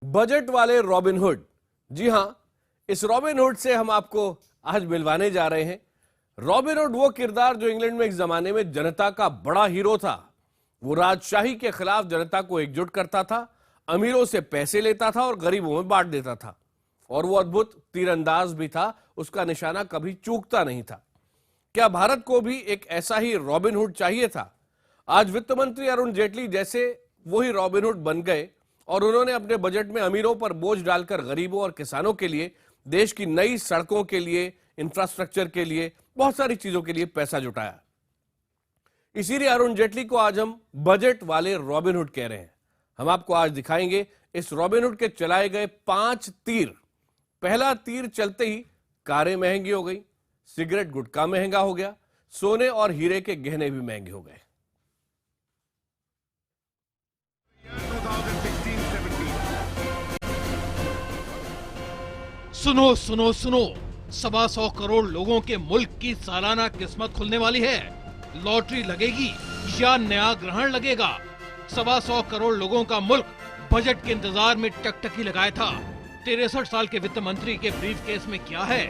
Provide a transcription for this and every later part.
Budget वाले Robin Hood. जी हां, इस रॉबिनहुड से हम आपको आज मिलवाने जा रहे हैं। रॉबिनहुड वो किरदार जो इंग्लैंड में एक जमाने में जनता का बड़ा हीरो था। वो राजशाही के खिलाफ जनता को एकजुट करता था, अमीरों से पैसे लेता था और गरीबों में बांट देता था। और वो अद्भुत तीरंदाज भी था, उसका निशाना कभी चूकता नहीं था। क्या भारत को भी एक ऐसा ही रॉबिनहुड चाहिए था? आज वित्त मंत्री अरुण जेटली जैसे वही रॉबिनहुड बन गए और उन्होंने अपने बजट में अमीरों पर बोझ डालकर गरीबों और किसानों के लिए, देश की नई सड़कों के लिए, इंफ्रास्ट्रक्चर के लिए, बहुत सारी चीजों के लिए पैसा जुटाया। इसीलिए अरुण जेटली को आज हम बजट वाले रॉबिनहुड कह रहे हैं। हम आपको आज दिखाएंगे इस रॉबिनहुड के चलाए गए 5 तीर। पहला तीर चलते ही कारें महंगी हो गई, सिगरेट गुटखा महंगा हो गया, सोने और हीरे के गहने भी महंगे हो गए। सुनो सुनो सुनो, 125 करोड़ लोगों के मुल्क की सालाना किस्मत खुलने वाली है। लॉटरी लगेगी या नया ग्रहण लगेगा। 125 करोड़ लोगों का मुल्क बजट के इंतजार में टकटकी लगाया था। 63 साल के वित्त मंत्री के ब्रीफ केस में क्या है?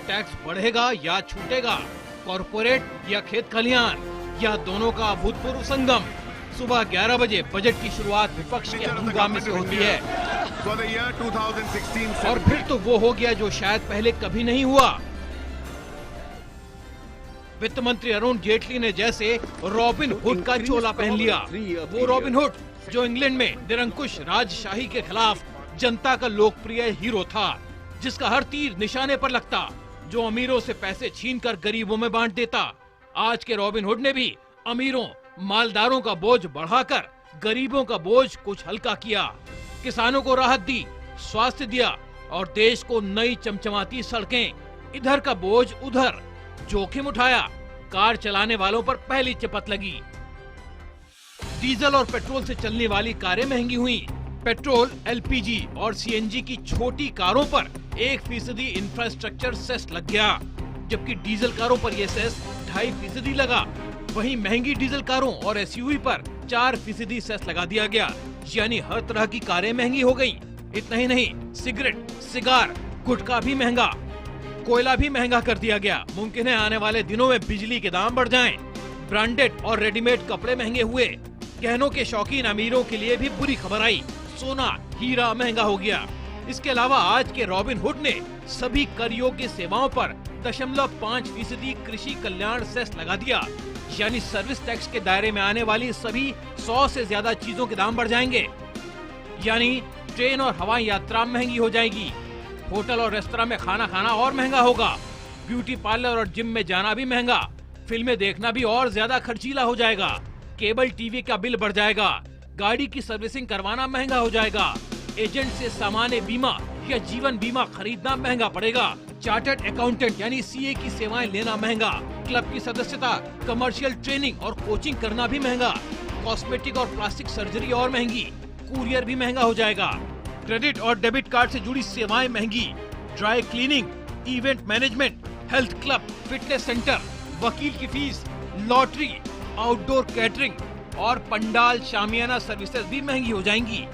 टैक्स बढ़ेगा या छूटेगा? कॉर्पोरेट या खेत खलियान या दोनों का अभूतपूर्व संगम? सुबह 11 बजे बजट की शुरुआत विपक्ष के हंगामे से होती है और फिर तो वो हो गया जो शायद पहले कभी नहीं हुआ। वित्त मंत्री अरुण जेटली ने जैसे रॉबिन हुड का चोला पहन लिया। वो रॉबिन हुड जो इंग्लैंड में निरंकुश राजशाही के खिलाफ जनता का लोकप्रिय हीरो था, जिसका हर तीर निशाने पर लगता, जो अमीरों से पैसे छीनकर गरीबों में बांट देता। आज के रॉबिन हुड ने भी अमीरों मालदारों का बोझ बढ़ाकर गरीबों का बोझ कुछ हल्का किया, किसानों को राहत दी, स्वास्थ्य दिया और देश को नई चमचमाती सड़कें। इधर का बोझ उधर, जोखिम उठाया, कार चलाने वालों पर पहली चपत लगी। डीजल और पेट्रोल से चलने वाली कारें महंगी हुई। पेट्रोल, एलपीजी और सीएनजी की छोटी कारों पर 1% इंफ्रास्ट्रक्चर सेस लग गया, जबकि डीजल कारों पर यह सेस 2.5% लगा। वहीं महंगी डीजल कारों और एसयूवी पर 4% सेस लगा दिया गया, यानी हर तरह की कारें महंगी हो गई। इतना ही नहीं, सिगरेट, सिगार, गुटखा भी महंगा, कोयला भी महंगा कर दिया गया। मुमकिन है आने वाले दिनों में बिजली के दाम बढ़ जाएं। ब्रांडेड और रेडीमेड कपड़े महंगे हुए। गहनों के शौकीन अमीरों के लिए भी बुरी खबर आई, सोना, हीरा महंगा हो गया। इसके अलावा आज के रॉबिन हुड ने सभी कर योग्य सेवाओं पर 0.5% कृषि कल्याण सेस लगा दिया, यानी सर्विस टैक्स के दायरे में आने वाली सभी 100 से ज्यादा चीजों के दाम बढ़ जाएंगे। यानी ट्रेन और हवाई यात्रा महंगी हो जाएगी, होटल और रेस्तरां में खाना खाना और महंगा होगा, ब्यूटी पार्लर और जिम में जाना भी महंगा, फिल्में देखना भी और ज्यादा खर्चीला हो जाएगा, केबल टीवी का बिल बढ़ जाएगा, गाड़ी की सर्विसिंग करवाना महंगा हो जाएगा, एजेंट से सामान्य बीमा या जीवन बीमा खरीदना महंगा पड़ेगा, चार्टर्ड अकाउंटेंट यानी सीए की सेवाएं लेना महंगा, क्लब की सदस्यता, कमर्शियल ट्रेनिंग और कोचिंग करना भी महंगा, कॉस्मेटिक और प्लास्टिक सर्जरी और महंगी, कुरियर भी महंगा हो जाएगा, क्रेडिट और डेबिट कार्ड से जुड़ी सेवाएं महंगी, dry cleaning, event management, health club, fitness centre, वकील की फीस, लॉटरी, आउटडोर कैटरिंग और पंडाल शामियाना सर्विसेज भी महंगी हो जाएंगी।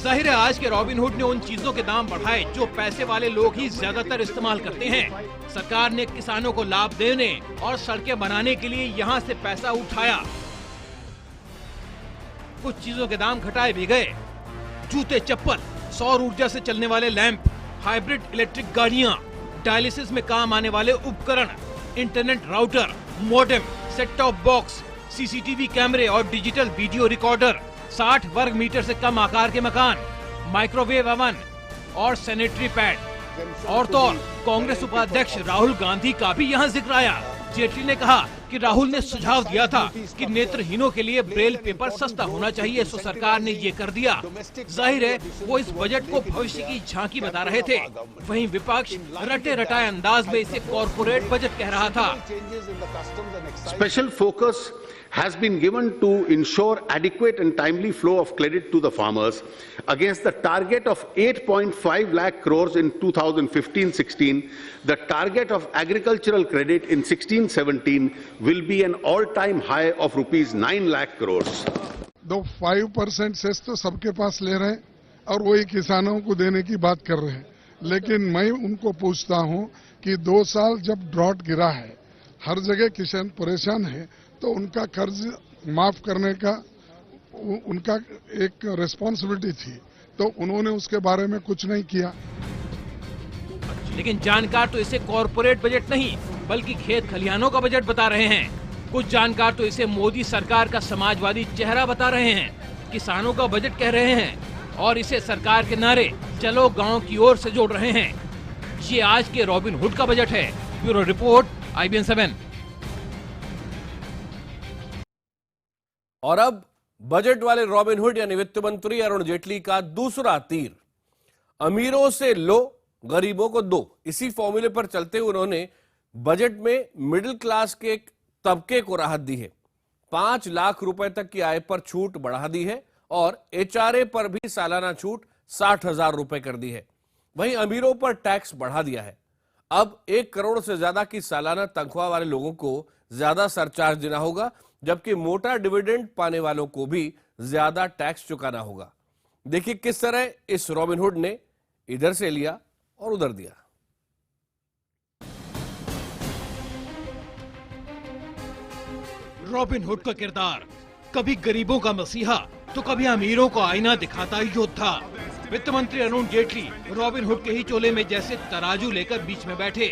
जाहिर है आज के रॉबिन हुड ने उन चीजों के दाम बढ़ाए जो पैसे वाले लोग ही ज्यादातर इस्तेमाल करते हैं। सरकार ने किसानों को लाभ देने और सड़कें बनाने के लिए यहाँ से पैसा उठाया। कुछ चीजों के दाम घटाए भी गए। जूते, चप्पल, सौर ऊर्जा से चलने वाले लैंप, हाइब्रिड इलेक्ट्रिक गाड़ियाँ, डायलिसिस में काम आने वाले उपकरण, internet router, modem, set top box, CCTV कैमरे और डिजिटल वीडियो रिकॉर्डर, 60 वर्ग मीटर से कम आकार के मकान, माइक्रोवेव ओवन और सैनिटरी पैड। और तो और कांग्रेस उपाध्यक्ष राहुल गांधी का भी यहाँ जिक्र आया। जेटली ने कहा कि राहुल ने सुझाव दिया था कि नेत्रहीनों के लिए ब्रेल पेपर सस्ता होना चाहिए, सो सरकार ने ये कर दिया। जाहिर है वो इस बजट को भविष्य की झांकी बता रहे थे। वहीं विपक्ष रटे रटाए अंदाज में इसे कॉर्पोरेट बजट कह रहा था। Special focus has been given to ensure adequate and timely flow of credit to the farmers against the target of 8.5 lakh crores in 2015-16. The target of agricultural credit in 16-17 will be an all-time high of rupees 9 lakh crores. दो 5% cess तो सबके पास ले रहे हैं और वही किसानों को देने की बात कर रहे हैं। लेकिन मैं उनको पूछता हूं कि 2 साल जब ड्रॉट गिरा है, हर जगह किसान परेशान है, तो उनका कर्ज माफ करने का उनका एक रिस्पॉन्सिबिलिटी थी, तो उन्होंने उसके बारे में कुछ नहीं किया। लेकिन जानकार तो इसे कॉरपोरेट बजट नहीं बल्कि खेत खलिहानों का बजट बता रहे हैं। कुछ जानकार तो इसे मोदी सरकार का समाजवादी चेहरा बता रहे हैं, किसानों का बजट कह रहे हैं और इसे सरकार के नारे चलो गांव की ओर से जोड़ रहे हैं। ये आज के रॉबिन हुड का बजट है। Bureau report, IBN 7। और अब बजट वाले रॉबिन हुड यानी वित्त मंत्री अरुण जेटली का दूसरा तीर। अमीरों से लो, गरीबों को दो, इसी फॉर्मूले पर चलते हुए उन्होंने बजट में मिडिल क्लास के एक तबके को राहत दी है। 5 लाख रुपए तक की आय पर छूट बढ़ा दी है और HRA पर भी सालाना छूट 60,000 रुपए कर दी है। वहीं अमीरों पर टैक्स बढ़ा दिया है। अब 1 करोड़ से ज्यादा की सालाना तनख्वाह वाले लोगों को ज्यादा सरचार्ज देना होगा, जबकि मोटा डिविडेंड पाने वालों को भी ज्यादा टैक्स चुकाना होगा। देखिए किस तरह इस रॉबिन हुड ने इधर से लिया और उधर दिया। रॉबिन हुड का किरदार कभी गरीबों का मसीहा तो कभी अमीरों को आईना दिखाता योद्धा। वित्त मंत्री अरुण जेटली रॉबिन हुड के ही चोले में जैसे तराजू लेकर बीच में बैठे।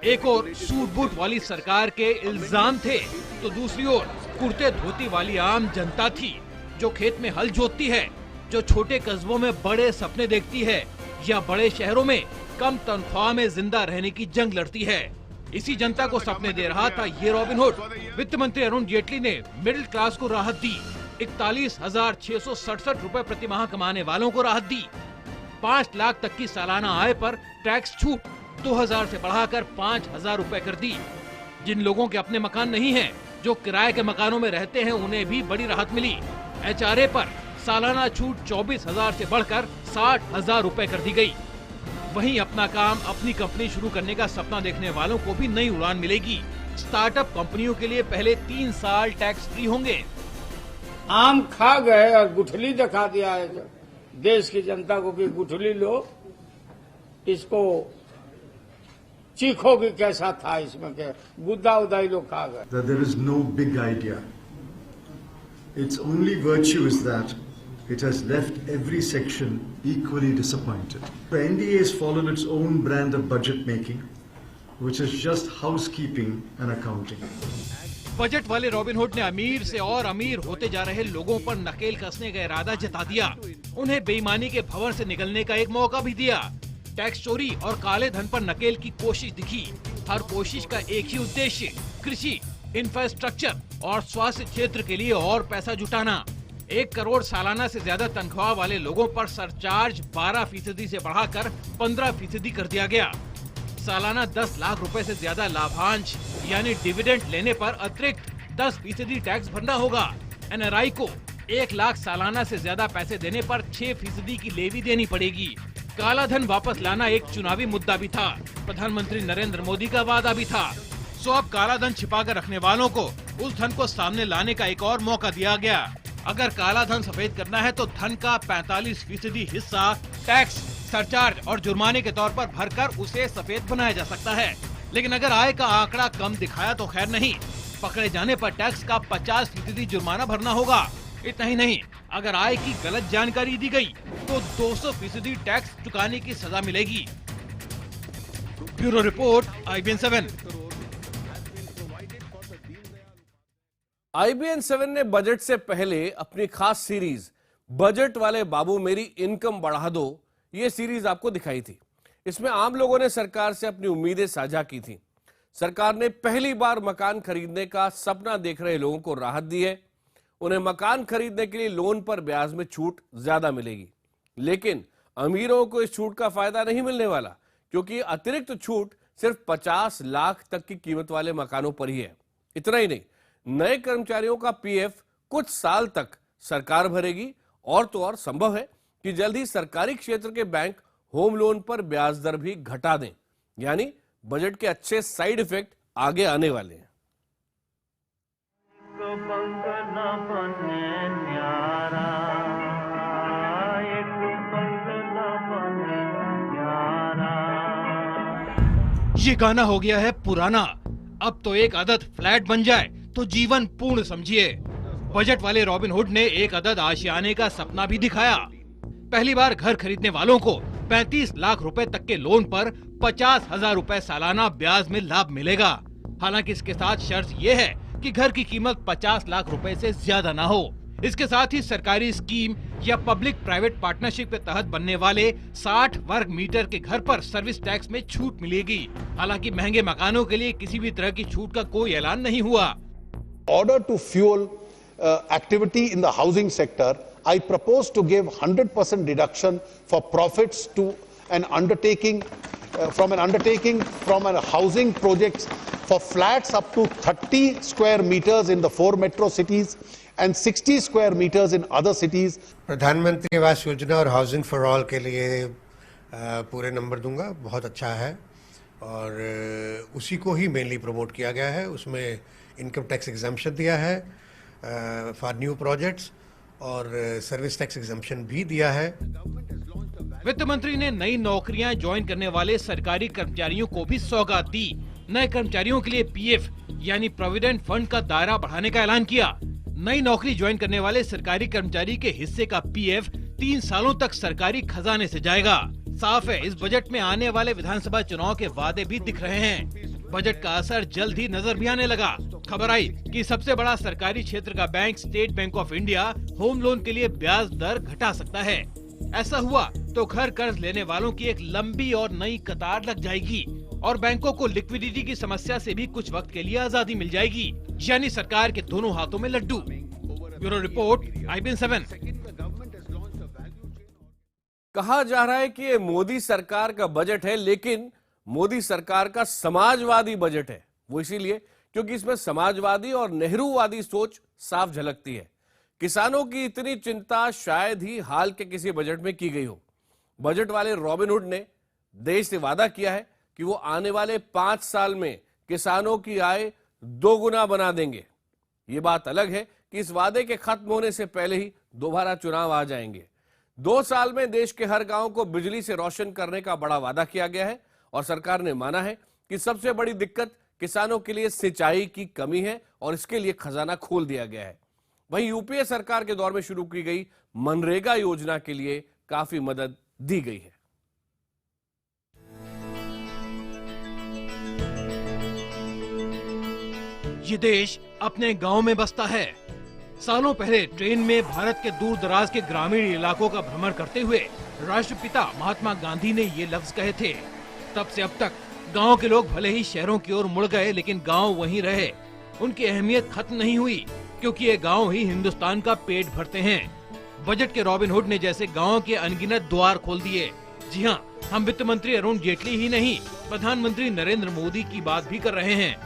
एक और सूट बूट वाली सरकार के इल्जाम थे तो दूसरी ओर कुर्ते धोती वाली आम जनता थी जो खेत में हल जोतती है, जो छोटे कस्बों में बड़े सपने देखती है या बड़े शहरों में कम तनख्वाह में जिंदा रहने की जंग लड़ती है। इसी जनता को सपने दे रहा था ये रॉबिन हुड। वित्त मंत्री अरुण जेटली ने मिडिल क्लास को राहत दी। 41,667 रुपए प्रति माह कमाने वालों को राहत दी। 5 लाख तक की सालाना आय पर टैक्स छूट 2,000 से बढ़ाकर 5,000 रुपए कर दी। जिन लोगों के अपने मकान नहीं हैं, जो किराए के मकानों में रहते हैं, उन्हें भी बड़ी राहत मिली। HRA पर सालाना छूट 24,000 से बढ़कर 60,000 रुपए कर दी गई। वहीं अपना काम, अपनी कंपनी शुरू करने का सपना देखने वालों को भी नई उड़ान मिलेगी। स्टार्टअप कंपनियों के लिए पहले 3 साल टैक्स फ्री होंगे। आम खा गए और गुठली दिखा दिया है देश की जनता को कि गुठली लो, इसको चीखो कि कैसा था, इसमें क्या गुद्दा उदाई लोग खा गए। There is no big idea. Its only virtue is that it has left every section equally disappointed. The NDA has followed its own brand of budget making, which is just housekeeping and accounting. Budget वाले robin hood ने अमीर से और अमीर होते जा रहे लोगों पर नकेल कसने का इरादा जता दिया। उन्हें बेईमानी के भंवर से निकलने का एक मौका भी दिया। टैक्स चोरी और काले धन पर नकेल की कोशिश दिखी। हर कोशिश का एक ही उद्देश्य, कृषि, इंफ्रास्ट्रक्चर और स्वास्थ्य क्षेत्र के लिए और पैसा जुटाना। 1 करोड़ सालाना से ज्यादा तनख्वाह वाले लोगों पर सरचार्ज 12% से बढ़ाकर 15% कर दिया गया। सालाना 10 लाख रुपए से ज्यादा लाभांश यानी डिविडेंड लेने पर अतिरिक्त 10% टैक्स भरना होगा। NRI को 1 लाख सालाना से ज्यादा पैसे देने पर 6% की लेवी देनी पड़ेगी। काला धन वापस लाना एक चुनावी मुद्दा भी था। प्रधानमंत्री नरेंद्र मोदी का वादा भी था। सो अब काला धन छिपा कर रखने वालों को उस धन को सामने लाने का एक और मौका दिया गया। अगर काला धन सफेद करना है तो धन का 45% हिस्सा टैक्स, सरचार्ज और जुर्माने के तौर पर भरकर उसे सफेद बनाया जा सकता है। लेकिन अगर आय का आंकड़ा कम दिखाया तो खैर नहीं, पकड़े जाने पर टैक्स का 50% जुर्माना भरना होगा। इतना ही नहीं, अगर आय की गलत जानकारी दी गई तो 200% टैक्स चुकाने की सजा मिलेगी। Bureau report, IBN 7। IBN 7 ने बजट से पहले अपनी खास सीरीज बजट वाले बाबू मेरी इनकम बढ़ा दो, ये सीरीज आपको दिखाई थी। इसमें आम लोगों ने सरकार से अपनी उम्मीदें साझा की थी। सरकार ने पहली बार मकान खरीदने का सपना देख रहे लोगों को राहत दी है। उन्हें मकान खरीदने के लिए लोन पर ब्याज में छूट ज्यादा मिलेगी। लेकिन अमीरों को इस छूट का फायदा नहीं मिलने वाला, क्योंकि अतिरिक्त छूट सिर्फ 50 लाख तक की कीमत वाले मकानों पर ही है। इतना ही नहीं, नए कर्मचारियों का PF कुछ साल तक सरकार भरेगी। और तो और संभव है कि जल्द ही सरकारी क्षेत्र के बैंक होम लोन पर ब्याज दर भी घटा दें। यानी बजट के अच्छे साइड इफेक्ट आगे आने वाले हैं। ये गाना हो गया है पुराना, अब तो एक अदद फ्लैट बन जाए तो जीवन पूर्ण समझिए। बजट वाले रॉबिनहुड ने एक अदद आशियाने का सपना भी दिखाया। पहली बार घर खरीदने वालों को 35 लाख रुपए तक के लोन पर 50,000 रुपए सालाना ब्याज में लाभ मिलेगा। हालांकि इसके साथ शर्त ये है कि घर की कीमत 50 लाख रुपए से ज्यादा ना हो। इसके साथ ही सरकारी स्कीम या पब्लिक प्राइवेट पार्टनरशिप के तहत बनने वाले 60 वर्ग मीटर के घर पर सर्विस टैक्स में छूट मिलेगी। हालांकि महंगे मकानों के लिए किसी भी तरह की छूट का कोई ऐलान नहीं हुआ। order to fuel activity in the housing sector, I propose to give 100% deduction for profits to an undertaking from a housing projects for flats up to 30 square meters in the 4 metro cities and 60 square meters in other cities. प्रधानमंत्री आवास योजना और housing for all के लिए पूरे number दूंगा, बहुत अच्छा है और उसी को ही मेनली प्रमोट किया गया है। उसमें इनकम टैक्स एग्जम्पशन दिया है फॉर न्यू प्रोजेक्ट्स और सर्विस टैक्स एग्जम्पशन भी दिया है। वित्त मंत्री ने नई नौकरियां ज्वाइन करने वाले सरकारी कर्मचारियों को भी सौगात दी। नए कर्मचारियों के लिए पीएफ यानी प्रोविडेंट फंड का दायरा बढ़ाने का ऐलान किया। नई नौकरी ज्वाइन करने वाले सरकारी कर्मचारी के हिस्से का पीएफ 3 सालों तक सरकारी खजाने से जाएगा। साफ है, इस बजट में आने वाले विधानसभा चुनाव के वादे भी दिख रहे हैं। बजट का असर जल्द ही नजर भी आने लगा। खबर आई कि सबसे बड़ा सरकारी क्षेत्र का bank state bank of India home loan के लिए ब्याज दर घटा सकता है। ऐसा हुआ तो घर कर्ज लेने वालों की एक लंबी और नई कतार लग जाएगी और बैंकों को लिक्विडिटी की समस्या से भी कुछ वक्त के लिए आजादी मिल जाएगी। यानी सरकार के दोनों हाथों में लड्डू। Bureau report, IBN 7। कहा जा रहा है कि ये मोदी सरकार का बजट है, लेकिन मोदी सरकार का समाजवादी बजट है। वो इसीलिए क्योंकि इसमें समाजवादी और नेहरूवादी सोच साफ झलकती है। किसानों की इतनी चिंता शायद ही हाल के किसी बजट में की गई हो। बजट वाले रॉबिनहुड ने देश से वादा किया है कि वो आने वाले 5 साल में किसानों की आय 2 गुना बना देंगे। ये बात अलग है कि इस वादे के खत्म होने से पहले ही दोबारा चुनाव आ जाएंगे। 2 साल में देश के हर गांव को बिजली से रोशन करने का बड़ा वादा किया गया है और सरकार ने माना है कि सबसे बड़ी दिक्कत किसानों के लिए सिंचाई की कमी है और इसके लिए खजाना खोल दिया गया है। वहीं यूपीए सरकार के दौर में शुरू की गई मनरेगा योजना के लिए काफी मदद दी गई है। ये देश अपने गांव में बसता है। सालों पहले ट्रेन में भारत के दूर दराज के ग्रामीण इलाकों का भ्रमण करते हुए राष्ट्रपिता महात्मा गांधी ने ये लफ्ज कहे थे। तब से अब तक गांव के लोग भले ही शहरों की ओर मुड़ गए, लेकिन गांव वहीं रहे। उनकी अहमियत खत्म नहीं हुई क्योंकि ये गांव ही हिंदुस्तान का पेट भरते हैं। बजट के रॉबिनहुड ने जैसे गांव के अनगिनत द्वार खोल दिए। जी हां, हम वित्त मंत्री अरुण जेटली ही नहीं, प्रधानमंत्री नरेंद्र मोदी की बात भी कर रहे हैं।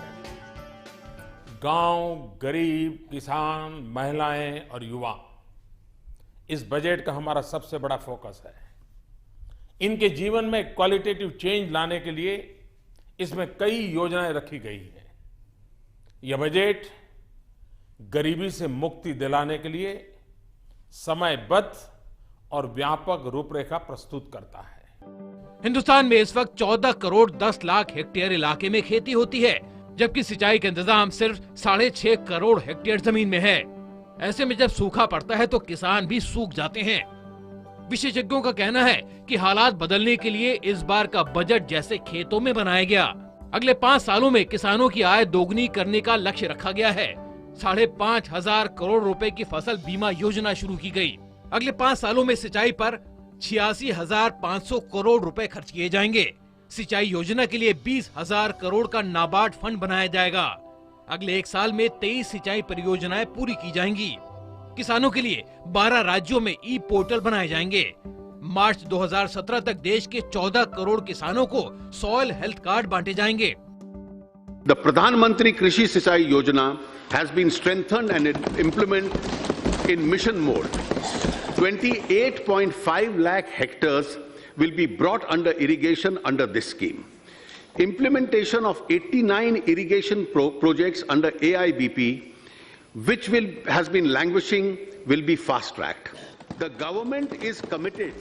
गांव, गरीब, किसान, महिलाएं और युवा, इस बजट का हमारा सबसे बड़ा फोकस है। इनके जीवन में क्वालिटेटिव चेंज लाने के लिए इसमें कई योजनाएं रखी गई हैं। यह बजट गरीबी से मुक्ति दिलाने के लिए समयबद्ध और व्यापक रूपरेखा प्रस्तुत करता है। हिंदुस्तान में इस वक्त 14 करोड़ 10 लाख हेक्टेयर इलाके में खेती होती है, जबकि सिंचाई का इंतजाम सिर्फ 6.5 करोड़ हेक्टेयर जमीन में है। ऐसे में जब सूखा पड़ता है तो किसान भी सूख जाते हैं। विशेषज्ञों का कहना है कि हालात बदलने के लिए इस बार का बजट जैसे खेतों में बनाया गया। अगले 5 सालों में किसानों की आय दोगुनी करने का लक्ष्य रखा गया है। 5,500 करोड़ रुपए की फसल बीमा योजना शुरू की गई। अगले 5 सालों में सिंचाई पर 86,500 करोड़ रुपए खर्च किए जाएंगे। सिंचाई योजना के लिए 20,000 करोड़ का नाबार्ड फंड बनाया जाएगा। अगले 1 साल में 23 सिंचाई परियोजनाएं पूरी की जाएंगी। किसानों के लिए 12 राज्यों में ई पोर्टल बनाए जाएंगे। मार्च 2017 तक देश के 14 करोड़ किसानों को सॉइल हेल्थ कार्ड बांटे जाएंगे। The Pradhan Mantri Krishi Sichai Yojana has been strengthened and implemented in mission mode. 28.5 lakh hectares will be brought under irrigation under this scheme. Implementation of 89 irrigation projects under AIBP, which has been languishing, will be fast-tracked. The government is committed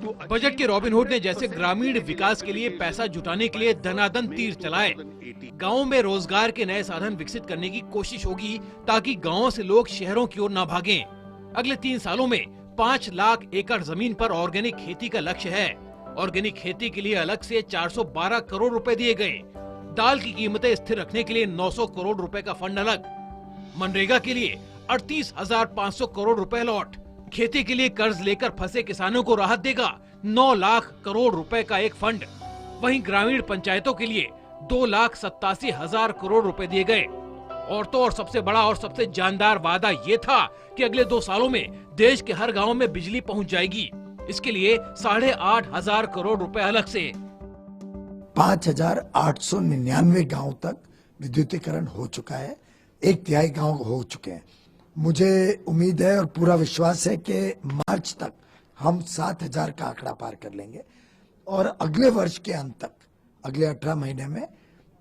budget के Robin Hood ने जैसे ग्रामीण विकास के लिए पैसा जुटाने के लिए धनाधन तीर चलाए। गाँव में रोजगार के नए साधन विकसित करने की कोशिश होगी ताकि गाँव से लोग शहरों की ओर न भागें। अगले 3 सालों में 5 लाख एकड़ जमीन पर ऑर्गेनिक खेती का लक्ष्य है। ऑर्गेनिक खेती के लिए अलग से 412 करोड़ रुपए दिए गए। दाल की कीमतें स्थिर रखने के लिए 900 करोड़ रुपए का फंड अलग। मनरेगा के लिए 38,500 करोड़ रुपए लौट। खेती के लिए कर्ज लेकर फंसे किसानों को राहत देगा 9 लाख करोड़ रुपए का एक फंड। वहीं ग्रामीण पंचायतों के लिए 2,87,000 करोड़ रुपए दिए गए। और तो और सबसे बड़ा और सबसे जानदार वादा ये था कि अगले 2 सालों में देश के हर गांव में बिजली पहुंच जाएगी। इसके लिए 8,500 करोड़ रुपए अलग से। 5,899 गांव तक विद्युतीकरण हो चुका है। 1/3 गांव हो चुके हैं। मुझे उम्मीद है और पूरा विश्वास है कि मार्च तक हम 7,000 का आंकड़ा पार कर लेंगे और अगले वर्ष के अंत तक, अगले 18 महीने में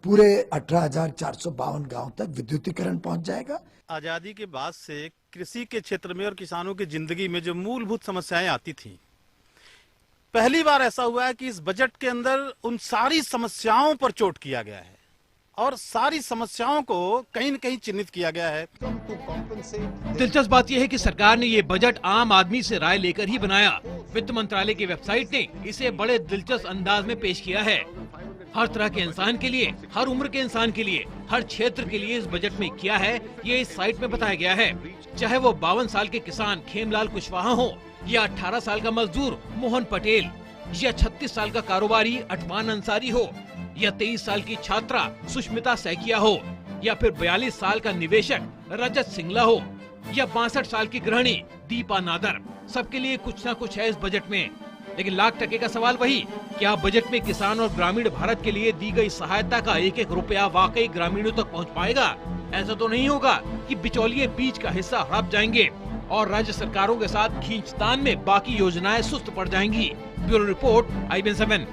पूरे 18,452 गांव तक विद्युतीकरण पहुंच जाएगा। आजादी के बाद से कृषि के क्षेत्र में और किसानों की जिंदगी में जो मूलभूत समस्याएं आती थी, पहली बार ऐसा हुआ है कि इस बजट के अंदर उन सारी समस्याओं पर चोट किया गया है और सारी समस्याओं को कहीं न कहीं चिन्हित किया गया है। दिलचस्प बात यह है कि सरकार ने ये बजट आम आदमी से राय लेकर ही बनाया। वित्त मंत्रालय की वेबसाइट ने इसे बड़े दिलचस्प अंदाज में पेश किया है। हर तरह के इंसान के लिए, हर उम्र के इंसान के लिए, हर क्षेत्र के लिए इस बजट में किया है, ये इस साइट में बताया गया है। चाहे वो 52 साल के किसान खेमलाल कुशवाहा हो, या 18 साल का मजदूर मोहन पटेल, या 36 साल का कारोबारी अटमान अंसारी हो, या 23 साल की छात्रा सुष्मिता सैकिया हो, या फिर 42 साल का निवेशक रजत सिंगला हो, या 62 साल की गृहिणी दीपा नादर, सबके लिए कुछ न कुछ है इस बजट में। लेकिन लाख टके का सवाल वही, क्या बजट में किसान और ग्रामीण भारत के लिए दी गई सहायता का 1-1 रुपया वाकई ग्रामीणों तक पहुंच पाएगा? ऐसा तो नहीं होगा कि बिचौलिए बीच का हिस्सा हड़प जाएंगे और राज्य सरकारों के साथ खींचतान में बाकी योजनाएं सुस्त पड़ जाएंगी। Bureau report, IBN 7।